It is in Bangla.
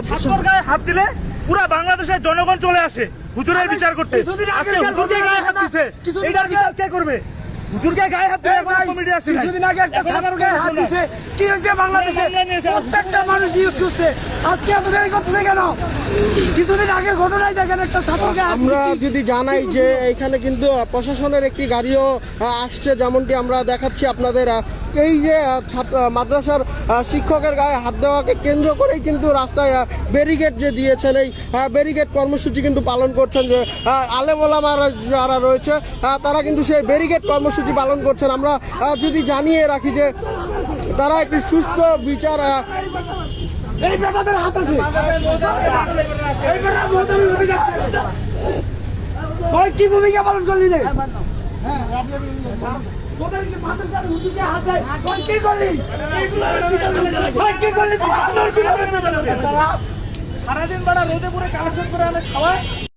ছাত্রর গায়ে হাত দিলে পুরা বাংলাদেশের জনগণ চলে আসে হুজুরের বিচার করতে। হুজুরের গায়ে হাত দিছে, এটার বিচার কে করবে? হুজুরকে গায়ে হাত দিলে কোনো কমিটি আসে না। কিছুদিন আগে একটা ছাত্র গায়ে হাত দিছে, কি হয়েছে বাংলাদেশে? প্রত্যেকটা মানুষ নিউজ করছে, আজকে এত দেরি করতেছে কেন? কিছুদিন আগের ঘটনাই দেখেন, একটা ছাত্রকে আমরা যদি জানাই যে এখানে কিন্তু প্রশাসনের একটি গাড়িও আসছে, যেমনটি আমরা দেখাচ্ছি আপনাদের। এই যে ছাত্র মাদ্রাসার শিক্ষকের গায়ে হাত দেওয়াকে কেন্দ্র করেই কিন্তু রাস্তায় ব্যারিকেড যে দিয়েছেন, এই ব্যারিকেড কর্মসূচি কিন্তু পালন করছেন যে আলেম ওলামারা যারা রয়েছে তারা কিন্তু সেই ব্যারিকেড কর্মসূচি পালন করছেন। আমরা যদি জানিয়ে রাখি যে তারা একটি সুস্থ বিচার এই বেটাদের হাত আছে, এই বেটা মোহতামি হয়ে যাচ্ছে। ওই কি ভূমিকা পালন করলি রে? ওদেরকে মাদ্রাসার হুজুরকে হাত দেয়, ওই কি করলি? ওই কি করলি? সারাদিন বেড়া রোদে পুরো কালেকশন করে খাওয়ায়